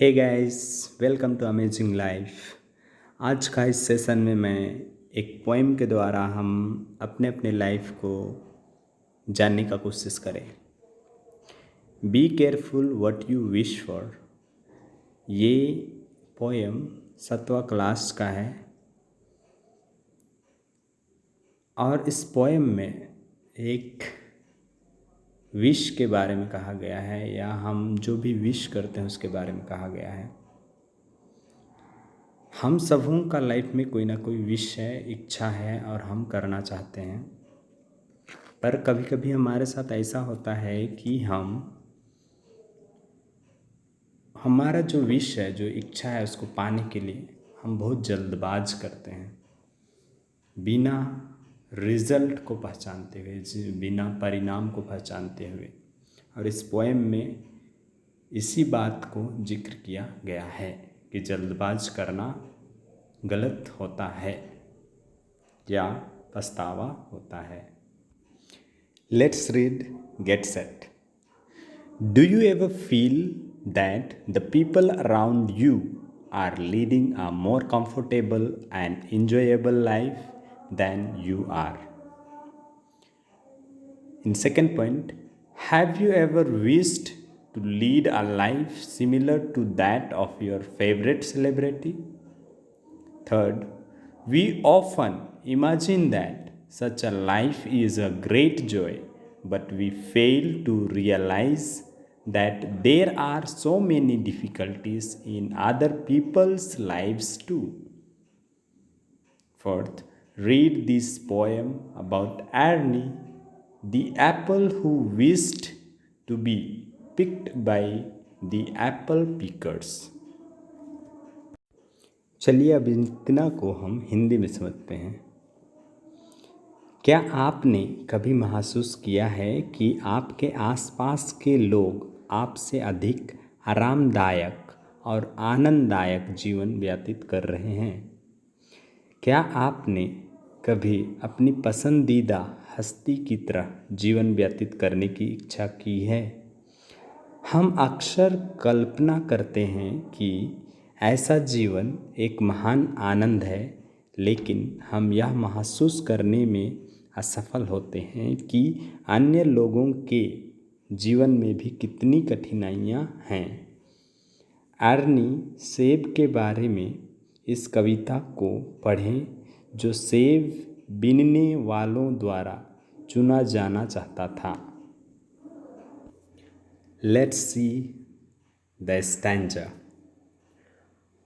Hey guys, welcome to amazing life. आज का इस सेशन में मैं एक पोएम के द्वारा हम अपने अपने लाइफ को जानने का कोशिश करें। Be careful what you wish for. ये पोएम 7वां क्लास का है और इस पोएम में एक विश के बारे में कहा गया है, या हम जो भी विश करते हैं उसके बारे में कहा गया है। हम सबों का लाइफ में कोई ना कोई विश है, इच्छा है और हम करना चाहते हैं। पर कभी कभी हमारे साथ ऐसा होता है कि हमारा जो विश है, जो इच्छा है, उसको पाने के लिए हम बहुत जल्दबाज करते हैं, बिना रिजल्ट को पहचानते हुए, बिना परिणाम को पहचानते हुए। और इस पोएम में इसी बात को जिक्र किया गया है कि जल्दबाज करना गलत होता है या पछतावा होता है। Let's read, get set. Do you ever feel that the people around you are leading a more comfortable and enjoyable life than you are? In second point, have you ever wished to lead a life similar to that of your favorite celebrity? Third, we often imagine that such a life is a great joy, but we fail to realize that there are so many difficulties in other people's lives too. Fourth, read this poem about Ernie, the apple who wished to be picked by the apple pickers. चलिए अब इतना को हम हिंदी में समझते हैं। क्या आपने कभी महसूस किया है कि आपके आसपास के लोग आपसे अधिक आरामदायक और आनंददायक जीवन व्यतीत कर रहे हैं? क्या आपने कभी अपनी पसंदीदा हस्ती की तरह जीवन व्यतीत करने की इच्छा की है? हम अक्सर कल्पना करते हैं कि ऐसा जीवन एक महान आनंद है, लेकिन हम यह महसूस करने में असफल होते हैं कि अन्य लोगों के जीवन में भी कितनी कठिनाइयाँ हैं। अर्नी सेब के बारे में इस कविता को पढ़ें जो सेब बीनने वालों द्वारा चुना जाना चाहता था। Let's see the stanza.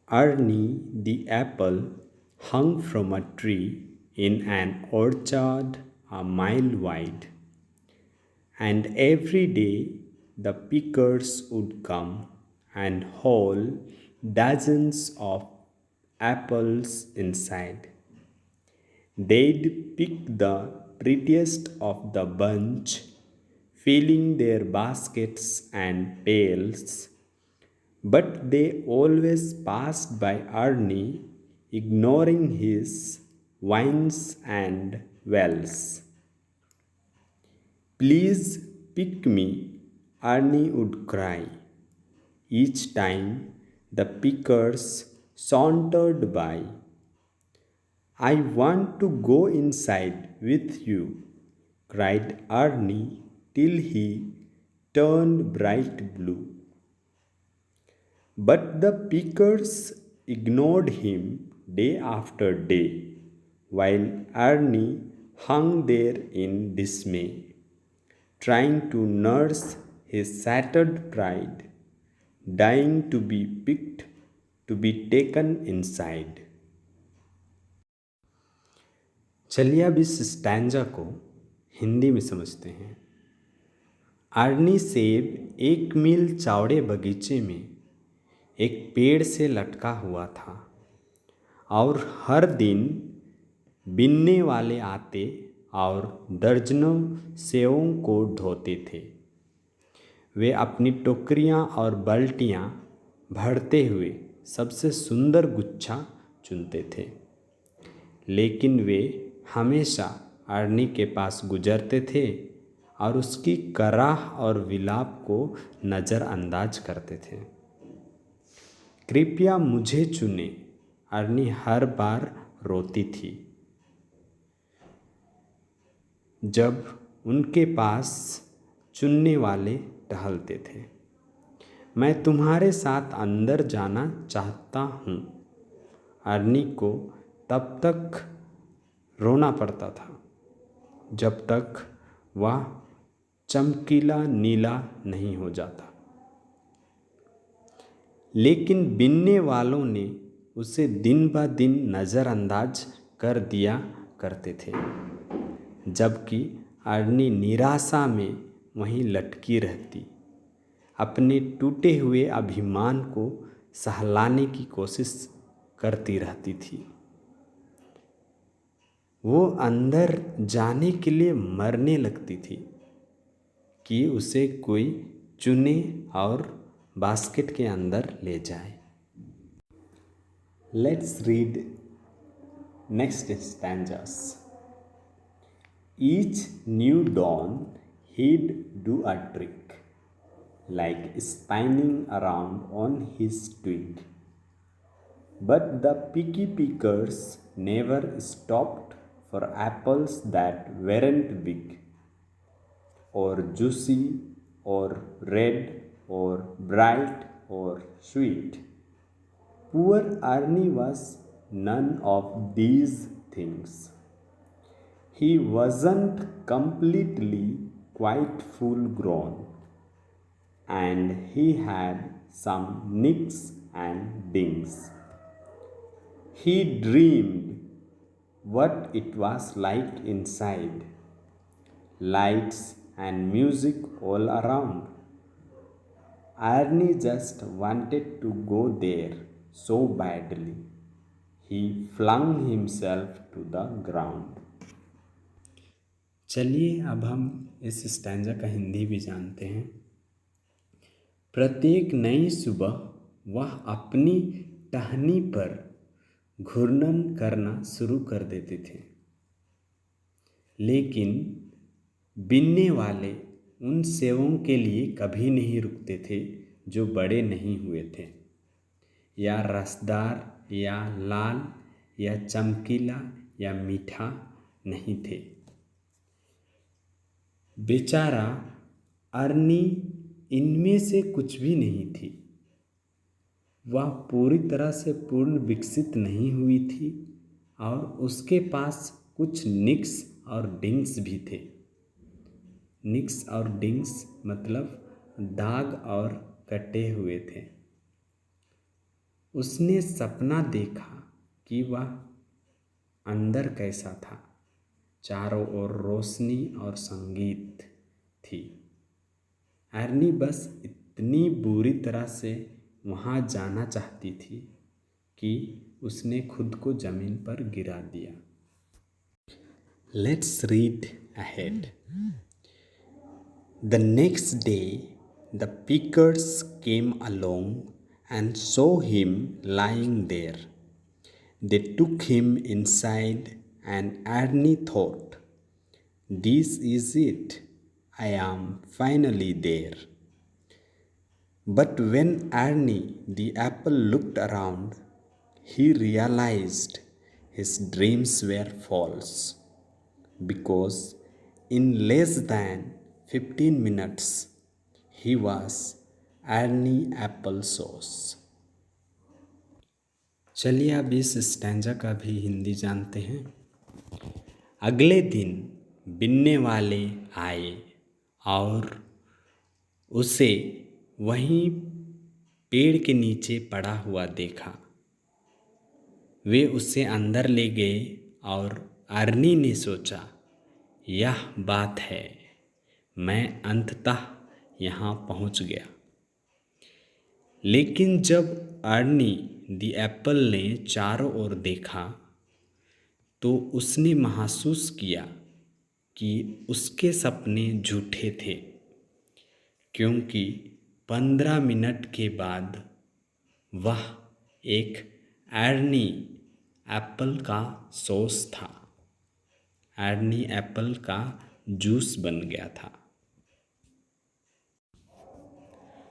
Ernie the apple hung from a tree in an orchard a mile wide, and every day the pickers would come and haul dozens of apples inside. They'd pick the prettiest of the bunch, filling their baskets and pails. But they always passed by Ernie, ignoring his whines and wells. Please pick me, Ernie would cry, each time the pickers sauntered by. I want to go inside with you, cried Ernie till he turned bright blue. But the pickers ignored him day after day, while Ernie hung there in dismay, trying to nurse his shattered pride, dying to be picked, to be taken inside. चलिए अब इस stanza को हिंदी में समझते हैं। अर्नी सेब 1 मील चौड़े बगीचे में एक पेड़ से लटका हुआ था और हर दिन बीनने वाले आते और दर्जनों सेवों को ढोते थे। वे अपनी टोकरियां और बाल्टियां भरते हुए सबसे सुंदर गुच्छा चुनते थे, लेकिन वे हमेशा अर्नी के पास गुजरते थे और उसकी कराह और विलाप को नज़रअंदाज करते थे। कृपया मुझे चुने, अर्नी हर बार रोती थी जब उनके पास चुनने वाले टहलते थे। मैं तुम्हारे साथ अंदर जाना चाहता हूँ। अर्नी को तब तक रोना पड़ता था जब तक वह चमकीला नीला नहीं हो जाता, लेकिन बिनने वालों ने उसे दिन ब दिन नज़रअंदाज कर दिया करते थे, जबकि अर्नी निराशा में वहीं लटकी रहती, अपने टूटे हुए अभिमान को सहलाने की कोशिश करती रहती थी। वो अंदर जाने के लिए मरने लगती थी कि उसे कोई चुने और बास्केट के अंदर ले जाए। Let's read next stanzas. Each new dawn he'd do a trick, like spinning around on his twig. But the picky pickers never stopped for apples that weren't big, or juicy, or red, or bright, or sweet. Poor Arnie was none of these things. He wasn't completely quite full grown, and he had some nicks and dings. He dreamed what it was like inside, lights and music all around. Arnie just wanted to go there so badly. He flung himself to the ground. चलिए अब हम इस stanza का हिंदी भी जानते हैं। प्रत्येक नई सुबह वह अपनी टहनी पर घूर्णन करना शुरू कर देते थे, लेकिन बिनने वाले उन सेवों के लिए कभी नहीं रुकते थे जो बड़े नहीं हुए थे, या रसदार या लाल या चमकीला या मीठा नहीं थे। बेचारा अर्नी इनमें से कुछ भी नहीं थी। वह पूरी तरह से पूर्ण विकसित नहीं हुई थी और उसके पास कुछ निक्स और डिंग्स भी थे। निक्स और डिंग्स मतलब दाग और कटे हुए थे। उसने सपना देखा कि वह अंदर कैसा था। चारों ओर रोशनी और संगीत थी। अर्नी बस इतनी बुरी तरह से वहाँ जाना चाहती थी कि उसने खुद को ज़मीन पर गिरा दिया। Let's read ahead. The next day the pickers came along and saw him lying there. They took him inside, and Arnie thought, "This is it. I am finally there." But when Arnie the apple looked around, he realized his dreams were false, because in less than 15 minutes he was Arnie applesauce. चलिए अब इस stanza का भी हिंदी जानते हैं। अगले दिन बिनने वाले आए और उसे वहीं पेड़ के नीचे पड़ा हुआ देखा। वे उसे अंदर ले गए और अर्नी ने सोचा, यह बात है, मैं अंततः यहाँ पहुँच गया। लेकिन जब अर्नी दी एप्पल ने चारों ओर देखा तो उसने महसूस किया कि उसके सपने झूठे थे, क्योंकि 15 मिनट के बाद वह एक अर्नी एप्पल का सॉस था। अर्नी एप्पल का जूस बन गया था।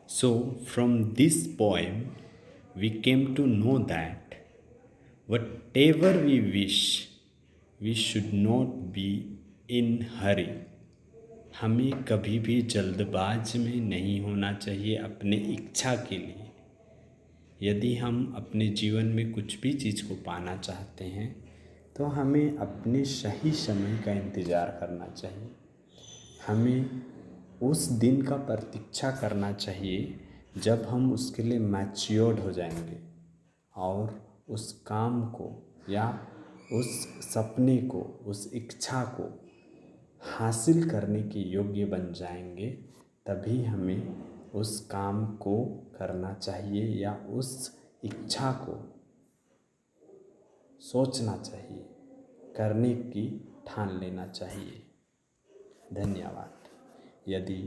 So from this poem we came to know that whatever we wish, we should not be in hurry. हमें कभी भी जल्दबाज में नहीं होना चाहिए अपने इच्छा के लिए। यदि हम अपने जीवन में कुछ भी चीज़ को पाना चाहते हैं तो हमें अपने सही समय का इंतज़ार करना चाहिए। हमें उस दिन का प्रतीक्षा करना चाहिए जब हम उसके लिए मैच्योर्ड हो जाएंगे और उस काम को या उस सपने को, उस इच्छा को हासिल करने के योग्य बन जाएंगे। तभी हमें उस काम को करना चाहिए या उस इच्छा को सोचना चाहिए, करने की ठान लेना चाहिए। धन्यवाद। यदि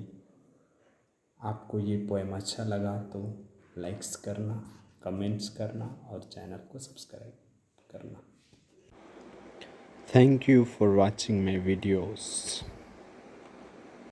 आपको ये पोएम अच्छा लगा तो लाइक्स करना, कमेंट्स करना और चैनल को सब्सक्राइब करना। Thank you for watching my videos.